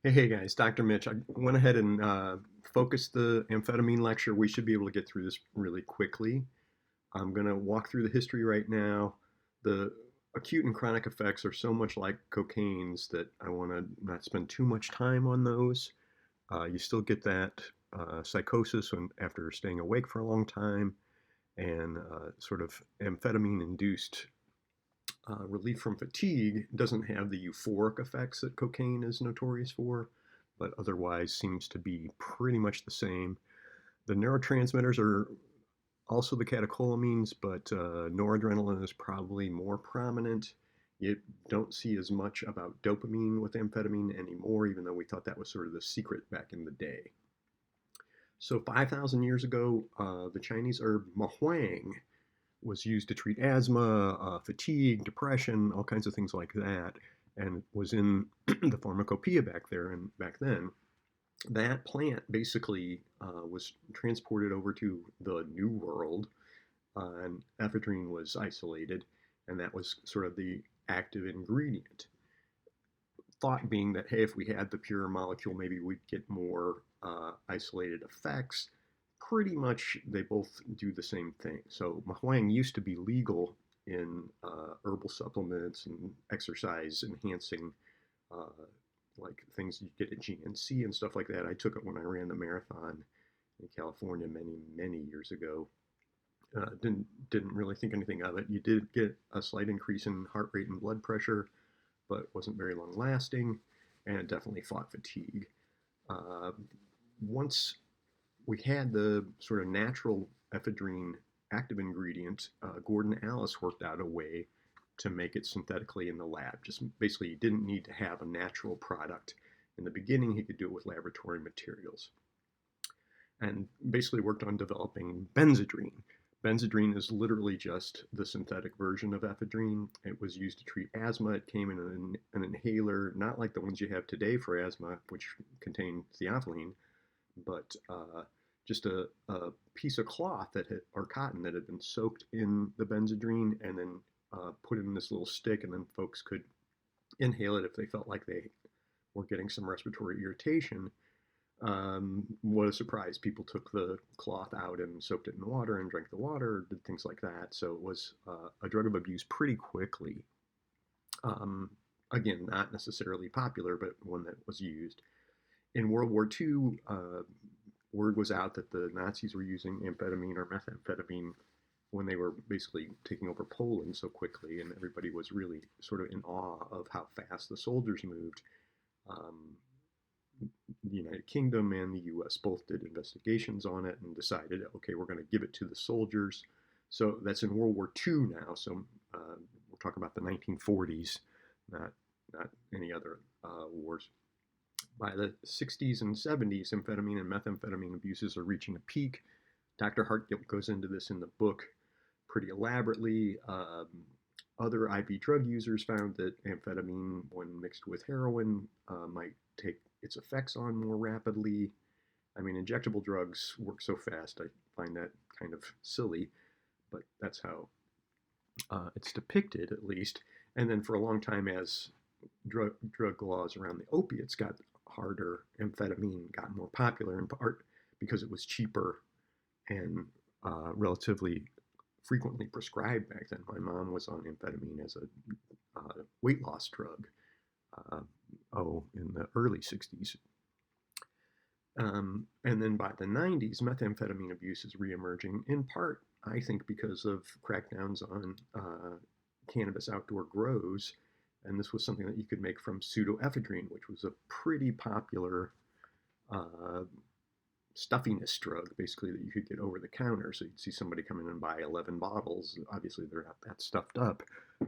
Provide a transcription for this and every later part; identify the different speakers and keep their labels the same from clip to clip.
Speaker 1: Hey guys, Dr. Mitch. I went ahead and focused the amphetamine lecture. We should be able to get through this really quickly. I'm going to walk through the history right now. The acute and chronic effects are so much like cocaine's that I want to not spend too much time on those. You still get that psychosis after staying awake for a long time and sort of amphetamine induced relief from fatigue doesn't have the euphoric effects that cocaine is notorious for, but otherwise seems to be pretty much the same. The neurotransmitters are also the catecholamines, but noradrenaline is probably more prominent. You don't see as much about dopamine with amphetamine anymore, even though we thought that was sort of the secret back in the day. So 5,000 years ago, the Chinese herb mahuang was used to treat asthma, fatigue, depression, all kinds of things like that, and was in the pharmacopoeia back then. That plant basically was transported over to the New World, and ephedrine was isolated, and that was sort of the active ingredient. Thought being that, hey, if we had the pure molecule, maybe we'd get more isolated effects. Pretty much, they both do the same thing. So, mahuang used to be legal in herbal supplements and exercise enhancing, uh, like things you get at GNC and stuff like that. I took it when I ran the marathon in California many years ago. Didn't really think anything of it. You did get a slight increase in heart rate and blood pressure, but wasn't very long lasting, and it definitely fought fatigue. Uh, Once we had the sort of natural ephedrine active ingredient, Gordon Alice worked out a way to make it synthetically in the lab. Just basically, he didn't need to have a natural product. In the beginning, he could do it with laboratory materials and basically worked on developing benzedrine. Benzedrine is literally just the synthetic version of ephedrine. It was used to treat asthma. It came in an inhaler, not like the ones you have today for asthma, which contain theophylline, but just a piece of cloth or cotton that had been soaked in the benzedrine and then put in this little stick, and then folks could inhale it if they felt like they were getting some respiratory irritation. What a surprise. People took the cloth out and soaked it in water and drank the water, did things like that. So it was a drug of abuse pretty quickly. Um, Again, not necessarily popular, but one that was used. In World War II, word was out that the Nazis were using amphetamine or methamphetamine when they were basically taking over Poland so quickly, and everybody was really sort of in awe of how fast the soldiers moved. Um, the United Kingdom and the US both did investigations on it and decided, okay, we're going to give it to the soldiers. So that's in World War II now. So we're talking about the 1940s, not any other wars. By the 60s and 70s, amphetamine and methamphetamine abuses are reaching a peak. Dr. Hartgill goes into this in the book pretty elaborately. Other IV drug users found that amphetamine, when mixed with heroin, might take its effects on more rapidly. I mean, injectable drugs work so fast, I find that kind of silly, but that's how it's depicted, at least. And then for a long time, as drug laws around the opiates got harder, amphetamine got more popular, in part because it was cheaper and relatively frequently prescribed back then. My mom was on amphetamine as a weight loss drug, uh, in the early 60s. And then by the 90s, methamphetamine abuse is reemerging, in part, I think, because of crackdowns on cannabis outdoor grows. And this was something that you could make from pseudoephedrine, which was a pretty popular uh, stuffiness drug, basically, that you could get over the counter. So you'd see somebody come in and buy 11 bottles. Obviously, they're not that stuffed up.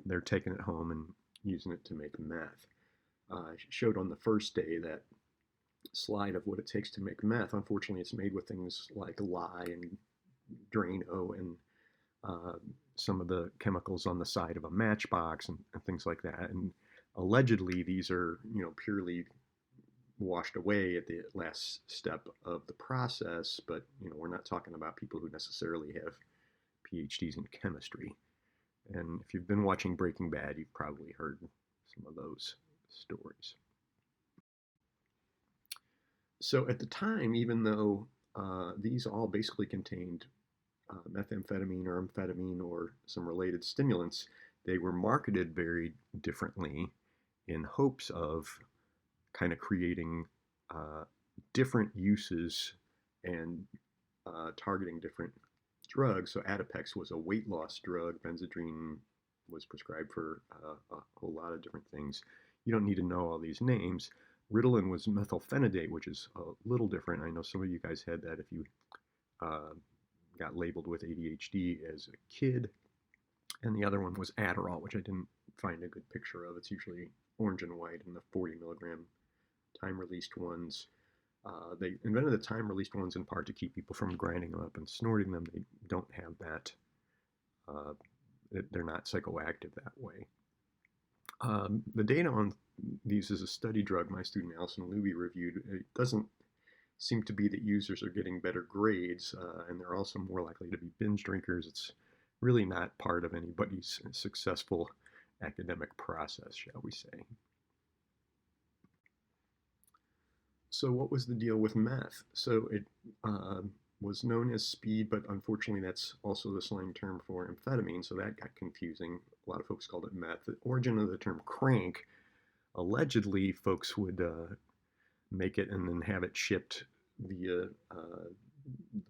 Speaker 1: They're taking it home and using it to make meth. I showed on the first day that slide of what it takes to make meth. Unfortunately, it's made with things like lye and Drano and uh, some of the chemicals on the side of a matchbox and things like that. And allegedly, these are purely washed away at the last step of the process. But we're not talking about people who necessarily have PhDs in chemistry. And if you've been watching Breaking Bad, you've probably heard some of those stories. So at the time, even though these all basically contained methamphetamine or amphetamine or some related stimulants, they were marketed very differently in hopes of kind of creating uh, different uses and targeting different drugs. So Adipex was a weight loss drug. Benzedrine was prescribed for a whole lot of different things. You don't need to know all these names. Ritalin was methylphenidate, which is a little different. I know some of you guys had that if you uh, got labeled with ADHD as a kid. And the other one was Adderall, which I didn't find a good picture of. It's usually orange and white in the 40 milligram time released ones. They invented the time released ones in part to keep people from grinding them up and snorting them. They don't have that. Uh, they're not psychoactive that way. The data on these as a study drug, my student Allison Luby reviewed, it doesn't seem to be that users are getting better grades, and they're also more likely to be binge drinkers. It's really not part of anybody's successful academic process, shall we say. So what was the deal with meth? So it was known as speed, but unfortunately that's also the slang term for amphetamine, so that got confusing. A lot of folks called it meth. The origin of the term crank, allegedly folks would make it and then have it shipped via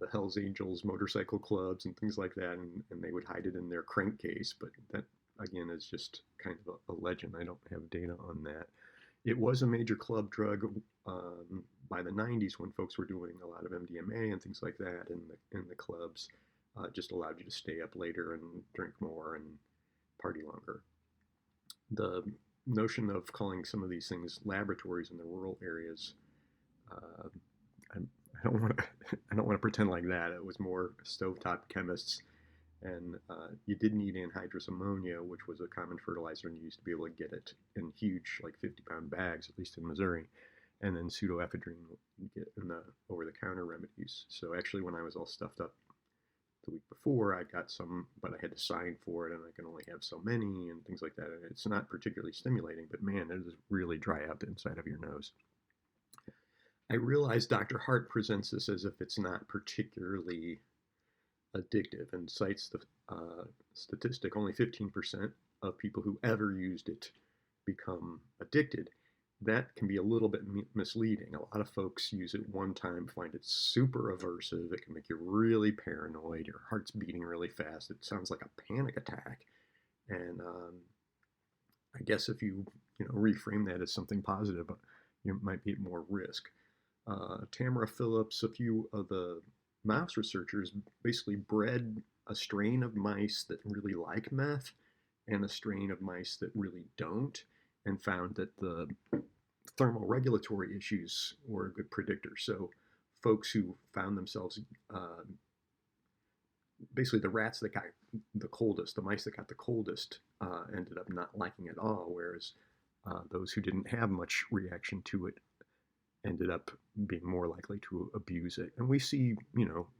Speaker 1: the Hells Angels motorcycle clubs and things like that, and they would hide it in their crankcase, but that again is just kind of a legend. I don't have data on that. It was a major club drug by the 90s when folks were doing a lot of MDMA and things like that in the clubs. Just allowed you to stay up later and drink more and party longer. The notion of calling some of these things laboratories in the rural areas, uh, I don't want to I don't want to pretend like that. It was more stovetop chemists, and you did need anhydrous ammonia, which was a common fertilizer, and you used to be able to get it in huge, like 50-pound bags, at least in Missouri. And then pseudoephedrine you get in the over-the-counter remedies. So actually, when I was all stuffed up the week before, I got some, but I had to sign for it, and I can only have so many, and things like that. And it's not particularly stimulating, but man, it does really dry out the inside of your nose. I realize Dr. Hart presents this as if it's not particularly addictive and cites the statistic only 15% of people who ever used it become addicted. That can be a little bit misleading. A lot of folks use it one time, find it super aversive. It can make you really paranoid. Your heart's beating really fast. It sounds like a panic attack. And I guess if you reframe that as something positive, you might be at more risk. Tamara Phillips, a few of the mouse researchers basically bred a strain of mice that really like meth and a strain of mice that really don't, and found that the thermoregulatory issues were a good predictor. So folks who found themselves basically the rats that got the coldest, the mice that got the coldest, ended up not liking it at all, whereas those who didn't have much reaction to it ended up being more likely to abuse it. And we see,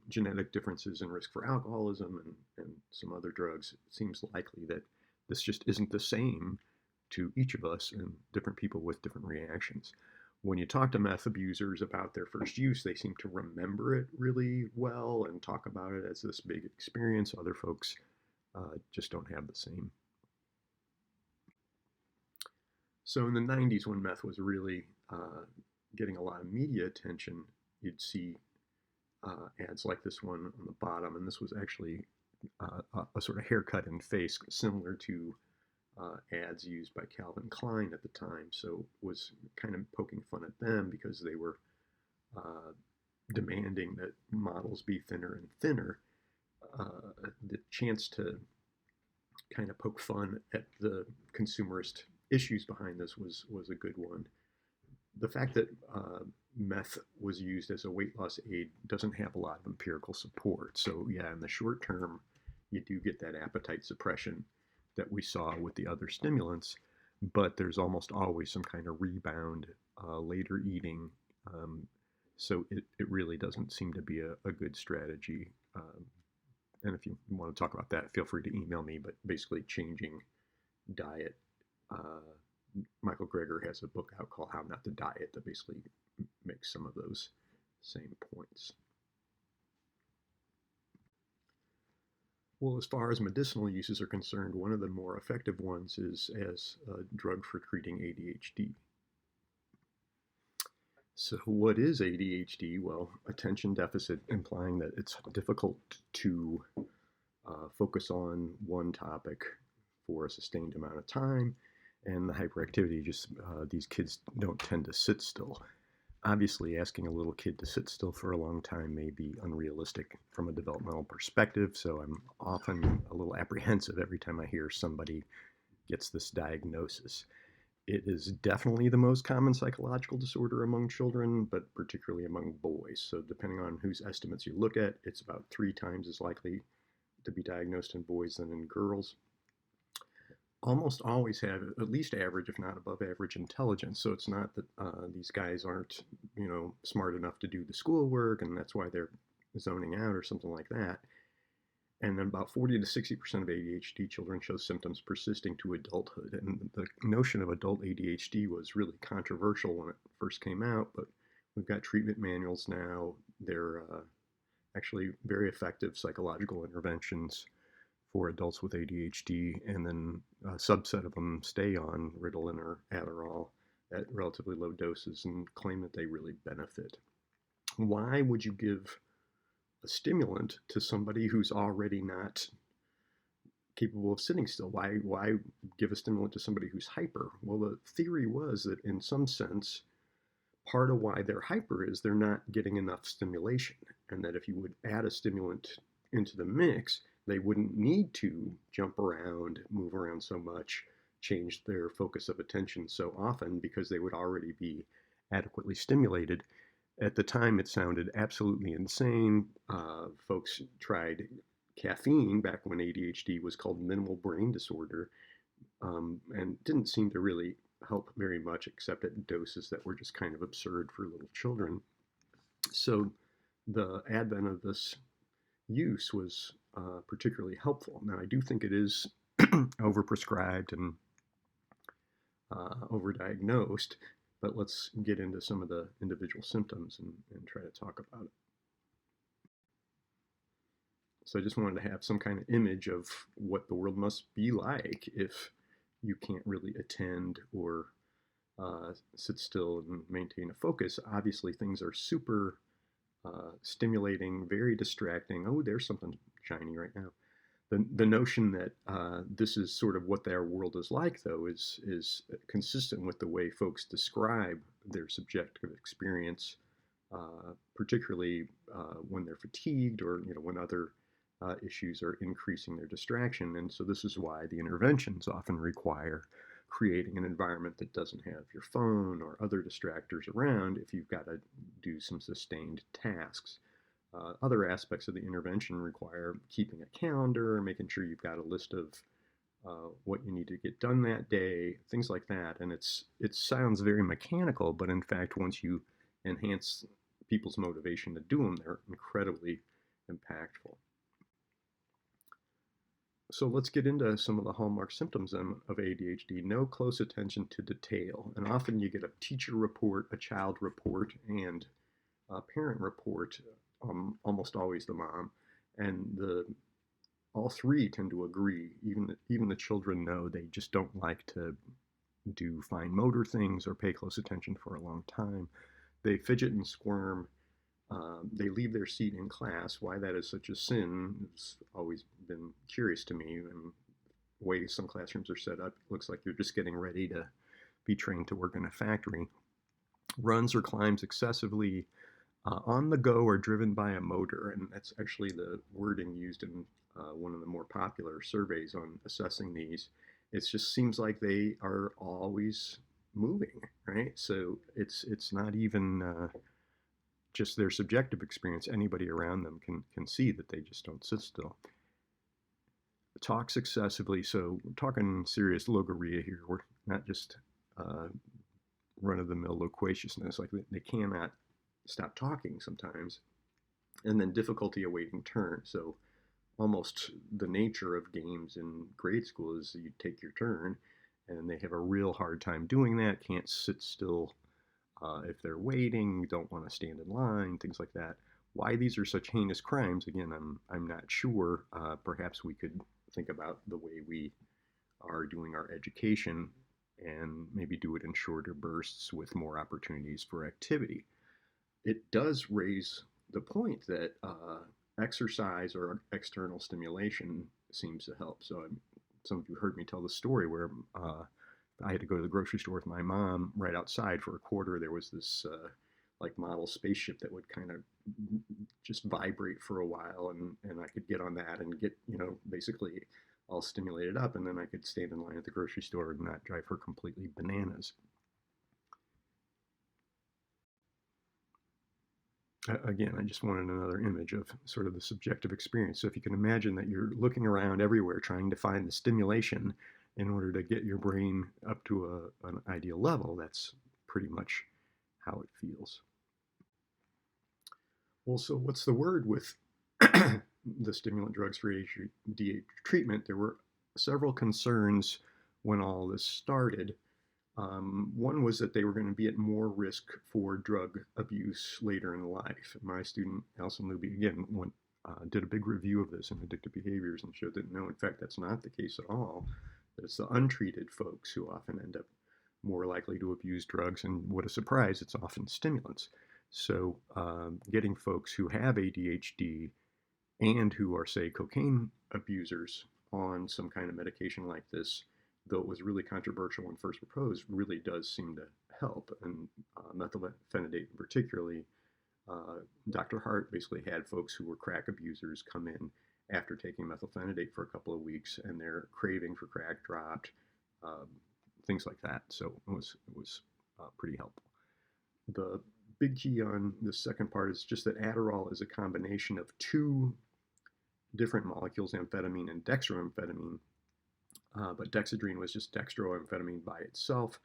Speaker 1: genetic differences in risk for alcoholism and some other drugs. It seems likely that this just isn't the same to each of us and different people with different reactions. When you talk to meth abusers about their first use, they seem to remember it really well and talk about it as this big experience. Other folks just don't have the same. So in the 90s, when meth was really getting a lot of media attention, you'd see ads like this one on the bottom, and this was actually a sort of haircut and face similar to ads used by Calvin Klein at the time. So it was kind of poking fun at them because they were demanding that models be thinner and thinner. The chance to kind of poke fun at the consumerist issues behind this was a good one. The fact that meth was used as a weight loss aid doesn't have a lot of empirical support. So yeah, in the short term, you do get that appetite suppression that we saw with the other stimulants, but there's almost always some kind of rebound later eating. So it really doesn't seem to be a good strategy. And if you want to talk about that, feel free to email me, but basically changing diet Michael Greger has a book out called How Not to Diet that basically makes some of those same points. Well, as far as medicinal uses are concerned, one of the more effective ones is as a drug for treating ADHD. So, what is ADHD? Well, attention deficit, implying that it's difficult to focus on one topic for a sustained amount of time, and the hyperactivity, just these kids don't tend to sit still. Obviously, asking a little kid to sit still for a long time may be unrealistic from a developmental perspective, so I'm often a little apprehensive every time I hear somebody gets this diagnosis. It is definitely the most common psychological disorder among children, but particularly among boys. So, depending on whose estimates you look at, it's about 3 times as likely to be diagnosed in boys than in girls. Almost always have at least average, if not above average, intelligence. So it's not that these guys aren't, smart enough to do the schoolwork, and that's why they're zoning out or something like that. And then about 40 to 60% of ADHD children show symptoms persisting to adulthood. And the notion of adult ADHD was really controversial when it first came out, but we've got treatment manuals now. They're actually very effective psychological interventions for adults with ADHD, and then a subset of them stay on Ritalin or Adderall at relatively low doses and claim that they really benefit. Why would you give a stimulant to somebody who's already not capable of sitting still? Why give a stimulant to somebody who's hyper? Well, the theory was that in some sense, part of why they're hyper is they're not getting enough stimulation, and that if you would add a stimulant into the mix, they wouldn't need to jump around, move around so much, change their focus of attention so often because they would already be adequately stimulated. At the time, it sounded absolutely insane. Folks tried caffeine back when ADHD was called minimal brain disorder, and didn't seem to really help very much except at doses that were just kind of absurd for little children. So the advent of this use was particularly helpful. Now, I do think it is overprescribed and overdiagnosed, but let's get into some of the individual symptoms and try to talk about it. So I just wanted to have some kind of image of what the world must be like if you can't really attend or sit still and maintain a focus. Obviously, things are super stimulating, very distracting. Oh, there's something shiny right now. The notion that this is sort of what their world is like, though, is consistent with the way folks describe their subjective experience, particularly when they're fatigued or when other issues are increasing their distraction. And so this is why the interventions often require creating an environment that doesn't have your phone or other distractors around if you've got to do some sustained tasks. Other aspects of the intervention require keeping a calendar, making sure you've got a list of what you need to get done that day, things like that. And it sounds very mechanical, but in fact, once you enhance people's motivation to do them, they're incredibly impactful. So let's get into some of the hallmark symptoms of ADHD. No close attention to detail. And often you get a teacher report, a child report, and a parent report, almost always the mom. And all three tend to agree. Even the children know they just don't like to do fine motor things or pay close attention for a long time. They fidget and squirm. They leave their seat in class. Why that is such a sin has always been curious to me. And the way some classrooms are set up, it looks like you're just getting ready to be trained to work in a factory. Runs or climbs excessively, on the go or driven by a motor. And that's actually the wording used in one of the more popular surveys on assessing these. It just seems like they are always moving, right? So it's not even just their subjective experience. Anybody around them can see that they just don't sit still. Talks excessively, so we're talking serious logorrhea here. We're not just run-of-the-mill loquaciousness. Like they cannot stop talking sometimes. And then difficulty awaiting turn. So almost the nature of games in grade school is you take your turn, and they have a real hard time doing that, can't sit still if they're waiting, don't want to stand in line, things like that. Why these are such heinous crimes, again, I'm not sure. Perhaps we could think about the way we are doing our education and maybe do it in shorter bursts with more opportunities for activity. It does raise the point that exercise or external stimulation seems to help. So some of you heard me tell the story where I had to go to the grocery store with my mom. Right outside for a quarter, there was this like model spaceship that would kind of just vibrate for a while, and I could get on that and get, basically all stimulated up, and then I could stand in line at the grocery store and not drive her completely bananas. Again, I just wanted another image of sort of the subjective experience. So if you can imagine that you're looking around everywhere trying to find the stimulation in order to get your brain up to an ideal level, that's pretty much how it feels. Well, so what's the word with the stimulant drugs for ADHD treatment? There were several concerns when all this started. One was that they were going to be at more risk for drug abuse later in life. My student, Alison Luby, again, did a big review of this in addictive behaviors and showed that no, in fact, that's not the case at all. That it's the untreated folks who often end up more likely to abuse drugs, and what a surprise, it's often stimulants. So getting folks who have ADHD and who are, say, cocaine abusers on some kind of medication like this, though it was really controversial when first proposed, really does seem to help. And methylphenidate particularly, Dr. Hart basically had folks who were crack abusers come in after taking methylphenidate for a couple of weeks, and their craving for crack dropped, things like that. So it was pretty helpful. The big key on the second part is just that Adderall is a combination of two different molecules, amphetamine and dextroamphetamine, but dexedrine was just dextroamphetamine by itself.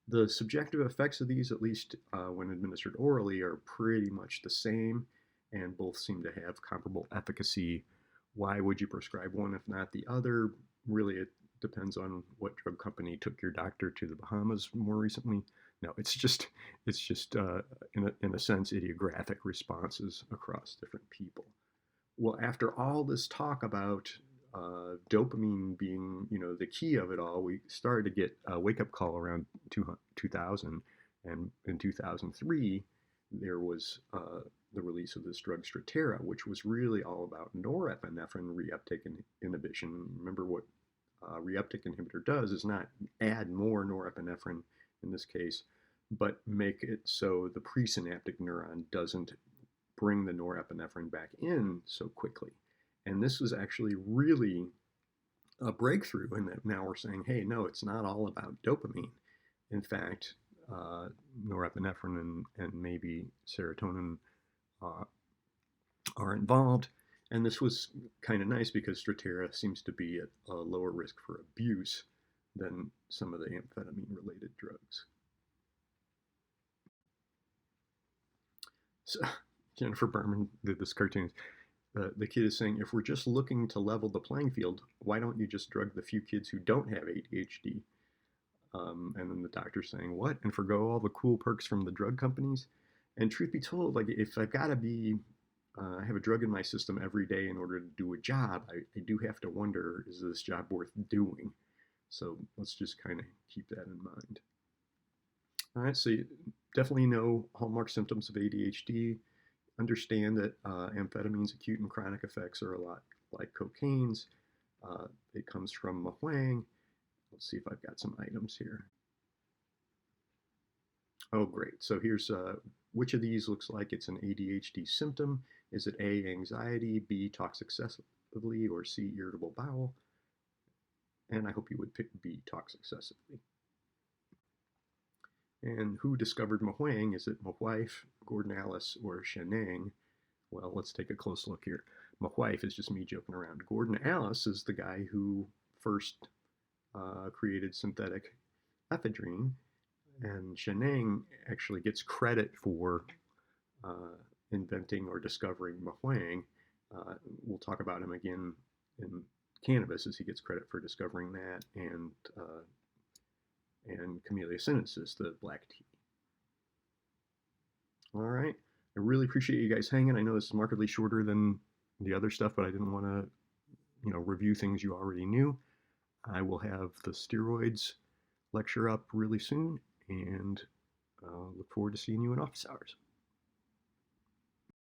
Speaker 1: The subjective effects of these, at least when administered orally, are pretty much the same, and both seem to have comparable efficacy. Why would you prescribe one if not the other? Really, it depends on what drug company took your doctor to the Bahamas more recently. No, it's just in a sense idiographic responses across different people. Well, after all this talk about dopamine being, the key of it all, we started to get a wake-up call around 2000, and in 2003, there was the release of this drug Strattera, which was really all about norepinephrine reuptake inhibition. Remember what reuptake inhibitor does is not add more norepinephrine in this case, but make it so the presynaptic neuron doesn't bring the norepinephrine back in so quickly. And this was actually really a breakthrough in that now we're saying, hey, no, it's not all about dopamine. In fact, norepinephrine and maybe serotonin are involved. And this was kind of nice because Strattera seems to be at a lower risk for abuse than some of the amphetamine-related drugs. So Jennifer Berman did this cartoon. The kid is saying, if we're just looking to level the playing field, why don't you just drug the few kids who don't have ADHD? And then the doctor's saying, what? And forgo all the cool perks from the drug companies? And truth be told, like if I've got to have a drug in my system every day in order to do a job, I do have to wonder, is this job worth doing? So let's just kind of keep that in mind. All right, so you definitely know hallmark symptoms of ADHD. Understand that amphetamines' acute and chronic effects are a lot like cocaine's. It comes from Mahuang. Let's see if I've got some items here. Oh, great. So here's which of these looks like it's an ADHD symptom. Is it A, anxiety, B, talks excessively, or C, irritable bowel? And I hope you would pick B, talks excessively. And who discovered Mahuang? Is it my wife, Gordon Alice, or Shenang? Well, let's take a close look here. My wife is just me joking around. Gordon Alice is the guy who first created synthetic ephedrine, and Shenang actually gets credit for inventing or discovering Mahuang. We'll talk about him again in cannabis as he gets credit for discovering that, and and Camellia sinensis, the black tea. All right. I really appreciate you guys hanging. I know this is markedly shorter than the other stuff, but I didn't want to, review things you already knew. I will have the steroids lecture up really soon, and look forward to seeing you in office hours.